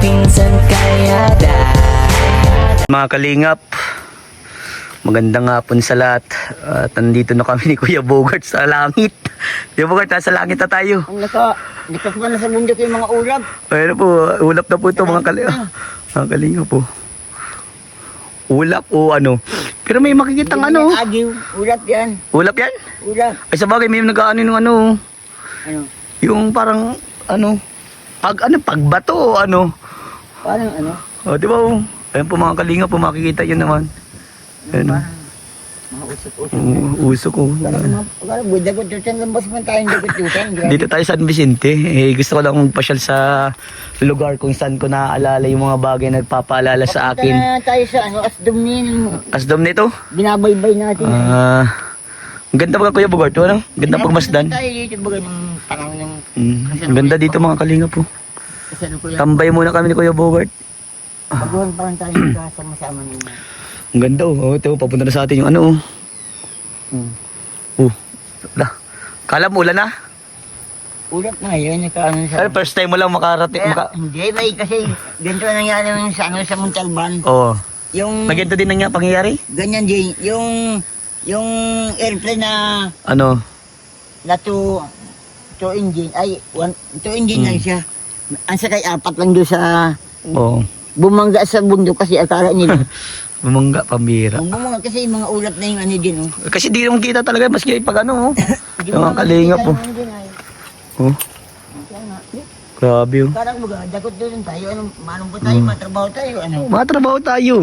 minsan kaya Mga kalingap, magandang hapon sa lahat. At nandito na kami ni Kuya Bogart sa langit. Kuya Bogart, nasa langit na tayo. Ang likas pa na sa bundok yung mga ulap. Ayun na po, ulap na po ito mga kalingap. Mga kalingap po. Ulap o ano. Pero may makikitang ano. Agiw, ulap yan. Ulap yan? Ulap. Ay sa bagay, may nag-ano yung ano. Ano? Yung parang ano. Pagbato o ano. Parang ano? O, di ba o? Ayun po mga kalingap po, makikita yun naman. Ayun. Mga usok-usok. Usok ko. Parang dagot-dutan lang. Basta man tayong dagot-dutan. Dito tayo sa San Vicente. Gusto ko lang magpasyal sa lugar kung saan ko naaalala yung mga bagay na nagpapaalala sa Papunta akin. na tayo sa Asdom Asdom nito? Binabaybay natin. Ang ganda ba Kuya Bogart? Ano? Ganda pagmasdan. Tayo dito baga ng panahon ng... Ang ganda dito mga kalinga po. Kasalukuyan. Tambay muna kami ni Kuya Bogart. Baguhan pa lang tayo kasama-sama ninyo. Ang ganda oh. Ito, papunta na sa atin yung ano oh. Wala. Kala mo ulan na? Ulap na yun. Nakaano sa... Ay, first time mo lang makarating. Hindi, may kasi ganito nangyari yung sa Montalban. Oo. Yung... May ganito din nangyari pangyayari? Ganyan din. Yung airplane na Ano? two engine, ay, two engine lang siya. Ang sakay apat lang doon sa Oo. bumangga sa bundok kasi akala nila. Bumangga, pambira. Bumangga kasi yung mga ulap na yung ano din. Oh. Kasi di naman kita talaga maski pag ano oh. Yung mga kalingap po. Oh. Grabe oh. Parang baga, dakot doon tayo. Manong po tayo, matrabaho tayo. Ano? Matrabaho tayo.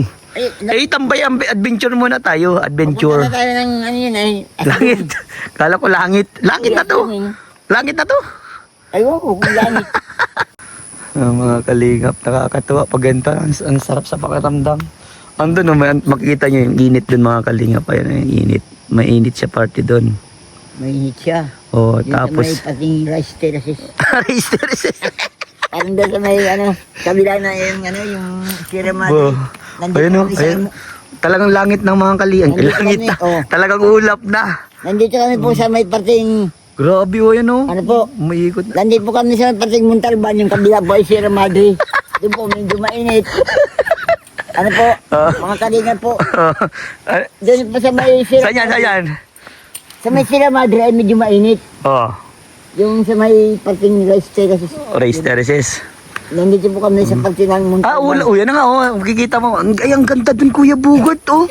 Ay, Tambay adventure muna tayo. Adventure. Pupunta na tayo ng ano yun ay. Langit. Kala ko langit. Langit na to. Langit na to. Ayun ko, kung langit. Mga kalingap, nakakatuwa pag ganito. Ang sarap sa pakiramdam. Andun, no, makikita nyo yung init dun mga kalingap. Ayun, yung init. Mainit siya party dun. Mainit siya. Oh, Yung tapos... sa may pating rice terraces. Rice terraces. Parang doon sa may ano, kabila na yung ano, yung Sierra Oh. Madre. Ayun, oh, ayun. Talagang langit ng mga kalingap. Nandito Langit kami, na. oh. Talagang ulap na. Nandito kami po sa may parting, Grabe oh, yan oh. ano po, Umiikot na. nandito po kami sa may parting Montalban, yung kabila po ay Sierra Madre. Doon po, medyo mainit. Ano po, mga kalingan po. Doon po sa may Sierra Saan yan, saan yan? Sa may Sierra Madre ay medyo mainit. Oh, Yung sa may parting rice terraces. rice terraces. Nandito po kami sa parting ng Montalban. Ula, yan na nga oh. Makikita mo. Ay, ang ganda dun Kuya Bogart oh.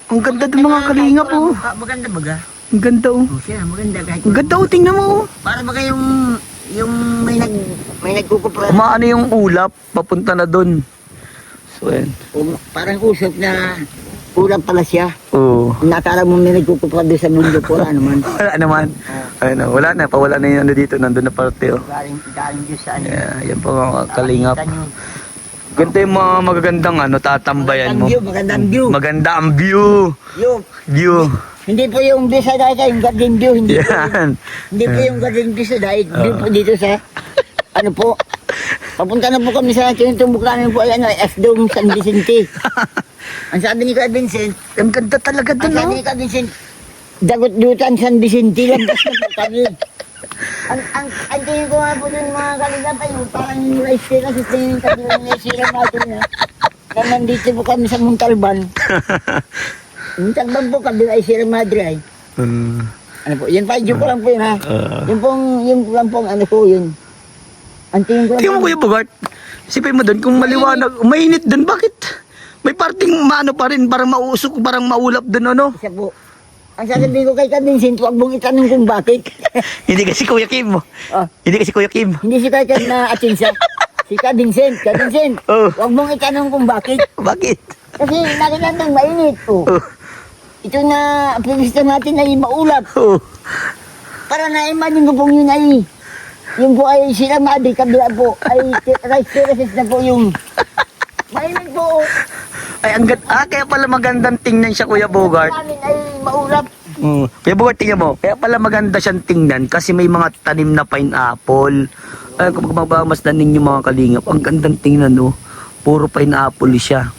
Ang ganda dun mga kalingap oh. Maganda baga? Ang ganda oh. Oh, siya, maganda kahit. Ang ganda oh, tingnan mo oh. Para baga yung may nagkukupra. Umaano yung ulap, papunta na dun. So, yan. Parang usok na ulap pala siya. Oo. Nakala mo may nagkukupra doon sa mundo po, ano man. Wala naman. Ayun, wala na. Pawala na yung ano dito. Nandun na parte oh. Galing doon sa ano. Yeah, yan po mga kalingap. Ganito yung mga magagandang ano, tatambayan mo. Magandang view. Maganda ang view. View. Hindi po yung view sa dahil yung garden view. Hindi po, Yan. hindi po yung garden view sa dahil. View po dito sa, ano po. Papunta na po kami sa tinutumbok namin po ay ano, Asdom San Vicente. Ang sabi ni Kuya Vincent, Ang ganda talaga ang dun sabi oh. ni Kuya Vincent, dagot-dutan San Vicente lang. Basta po kami. Ang tingin ko nga po dun mga kalingap ay parang yung rice terrace kasi tingin ko dun yung sila natin na nandito po kami sa Montalban. Montalban po kami ay Sierra Madre ay. Ano po, yan pa, yun po lang po yun ha. Yung lang pong ano po yun. Ang tingin ko Tingnan mo Kuya Bogart. Isipin mo dun kung maliwanag. Mainit dun. Bakit? May parting maano pa rin. Parang mausok. Parang maulap dun ano. isa po. Ang sasabihin ko kay Kabinsin, huwag mong itanong kung bakit. Hindi kasi Kuya Kim. Oh, Hindi kasi Kuya Kim. hindi si Kay na atinsa. Si Kabinsin, Oh. huwag mong itanong kung bakit. Bakit? Kasi nakita ng mainit. Oh. Oh. Ito na pagkista natin ay maulap. Oh. Para na-imagine ko pong yun ay, yung po ay sila Madre, kabila po, ay rice terraces na po yung mainit po. Ay, kaya pala magandang tingnan siya Kuya Bogart. Namin ay maulap. Kuya Bogart, tingnan mo. Kaya pala maganda siyang tingnan kasi may mga tanim na pineapple. Ay, kung magmamasdan ninyo mga kalingap, ang gandang tingnan no. Puro pineapple siya.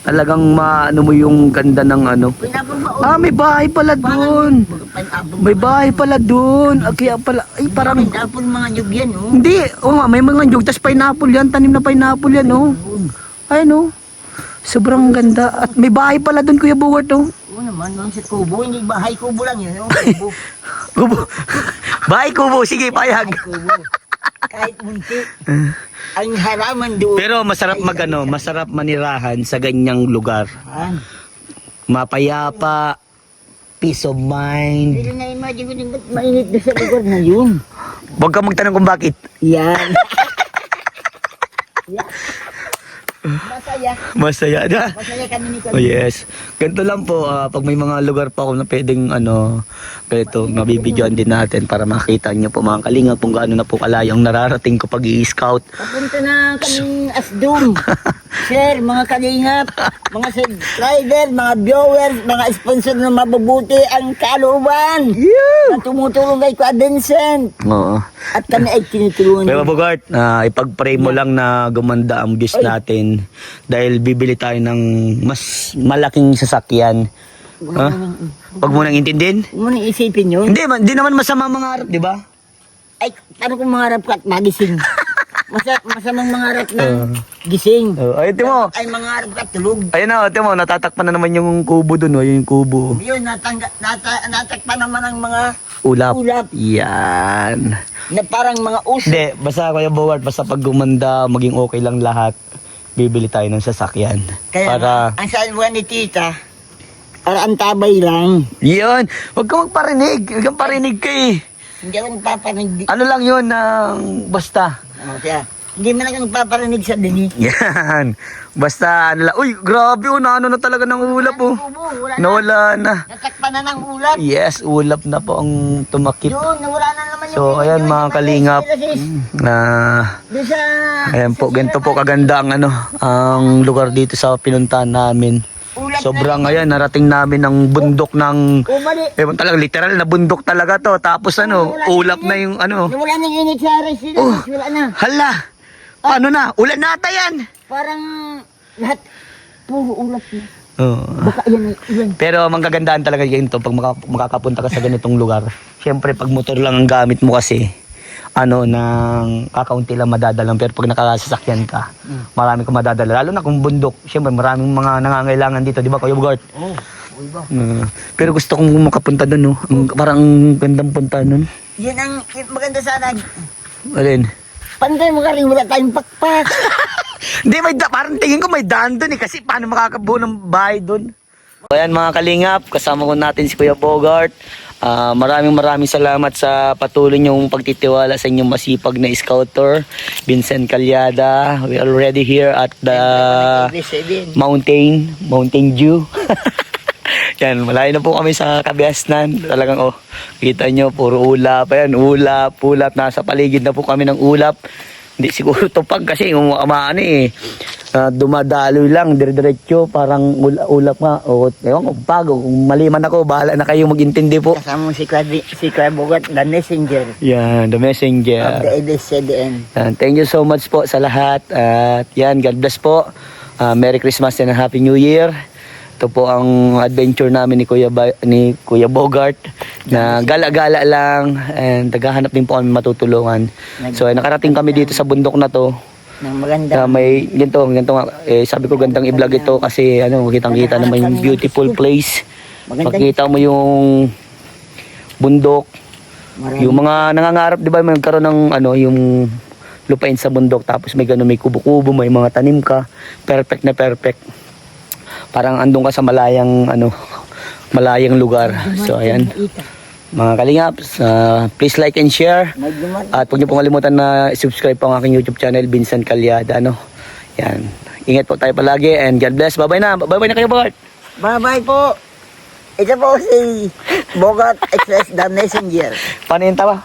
Talagang maano mo yung ganda ng ano. Pineapple ba? Ah, may bahay pala doon. Pineapple. May bahay pala doon. Ah, kaya pala, ay parang, Pineapple mga nyug yan, oh. hindi, oo nga, may mga nyug, tas pineapple yan, tanim na pineapple yan, oh. Ayun, oh. Sobrang ganda. At may bahay pala doon, Kuya Bogart, oh. Oo naman, mga sa kubo. Hindi bahay kubo lang yun, oh. Kubo. Kubo. Bahay kubo, sige, payag. Kubo. Kahit munti. Ang haraman doon. Pero masarap masarap manirahan sa ganyang lugar. Ah, Mapayapa, peace of mind. Hindi na-imagine ko din ba't mainit doon sa lugar na yun. Huwag ka magtanong kung bakit. Yan. Yan. Masaya. Masaya na. Masaya kami ni Oh yes. Ganito lang po, pag may mga lugar pa ako na pwedeng ganito, mabibigyan din natin para makita niyo po mga kalinga kung gaano na po kalayang nararating ko pag i-scout. Papunta na kaming Asdum. Sir, mga kalingap, mga subscriber, mga viewers, mga sponsor na mabubuti ang kalooban. Na tumutulong kay Kuya Vincent. Oo. At kami ay tinutulungan. Pero Bogart, ipag-pray mo lang na gumanda ang views natin dahil bibili tayo ng mas malaking sasakyan. Ha? Huwag mo nang intindihin? Huwag mo nang isipin yun. Hindi naman masama mangarap, di ba? Ay, paano kung mangarap ka at magising? Masamang mangarap na gising. Ay, timo. Ay, mangarap ka at tulog. Ayun na, timo, natatakpan na naman yung kubo dun, yung kubo. Yun, natakpan naman ang mga Ulap. ulap Yan. na parang mga uso. Hindi, basta Kuya Bogart, basta pag gumanda, maging okay lang lahat, bibili tayo ng sasakyan. Kaya Para, ang salwa ni tita, para ang tabay lang. yun, huwag kang magparinig. Huwag kang parinig ka eh. Hindi ako nagpaparinig. Ano lang yun, basta. Kaya, hindi man ako nagpaparinig sa dinig. Yan. Basta, ano lang. Uy, grabe oh, naano na talaga ng ulap oh. Wala na. Nawala na. Natakpan na ng ulap. Yes, ulap na po ang tumakip. Yun, nawala na naman yung... So, ayan mga kalingap. Doon sa... Ayan po, ganito po kaganda ang lugar dito sa pinuntahan namin. Ulap Sobrang ayan, narating namin ang bundok ng... Umali. Ewan talaga, literal na bundok talaga to. Tapos ulap na yung Wala nang init sa residence. Wala na. Hala! Paano na? Ulan na ata yan! Parang lahat puro ulap na. Oo. Baka yan. Pero manggagandaan talaga ganito pag makakapunta ka sa ganitong lugar. Siyempre, pag motor lang ang gamit mo kasi, nang kakaunti lang madadalang. Pero pag nakasasakyan ka, marami kang madadala. Lalo na kung bundok, siyempre maraming mga nangangailangan dito. Di ba, Kuya Bogart? Oo. Iba. Pero gusto kong makapunta doon, no? Parang gandang punta nun. Yan ang maganda sana. Alin? Pantay mo ka rin, wala tayong pakpak. Hindi, parang tingin ko may daan doon eh. Kasi paano makakabuo ng bahay doon? Ayan mga kalingap, kasama ko natin si Kuya Bogart. Maraming salamat sa patuloy niyong pagtitiwala sa inyong masipag na scouter, Vincent Calyada. We are already here at the Mountain Dew. Yan, malayo na po kami sa Kabiasnan. Talagang kita nyo, puro ulap. Ayan, ulap. Nasa paligid na po kami ng ulap. Hindi siguro tupag kasi dumadaloy lang, dire-diretso, parang ulap nga. Ewan ko, bago. Kung mali man ako, bahala na kayo mag-intindi po. Kasama mo si Kuya Bogart, the messenger Yan, the messenger. of the ABCDN. Thank you so much po sa lahat. At yan, God bless po. Merry Christmas and Happy New Year. Ito po ang adventure namin ni Kuya Bogart na gala-gala lang and naghahanap din po kami matutulungan. So nakarating kami dito sa bundok na to. Nang maganda. May ganito nga, sabi ko gandang i-vlog ito kasi kitang-kita naman yung beautiful place. Makita mo yung bundok. Yung mga nangangarap, 'di ba, may nagkaroon ng yung lupain sa bundok tapos may may kubo-kubo, may mga tanim ka. Perfect na perfect. Parang andun ka sa malayang lugar. So ayan. Mga kalingap, please like and share. At huwag niyo pong kalimutan na subscribe po ang aking YouTube channel, Vincent Calyada. Yan. Ingat po tayo palagi and God bless. Bye-bye na. Bye-bye na kayo, Bogart. Bye-bye po. Ito po si Bogart Express the Messenger. Paano yung tawa?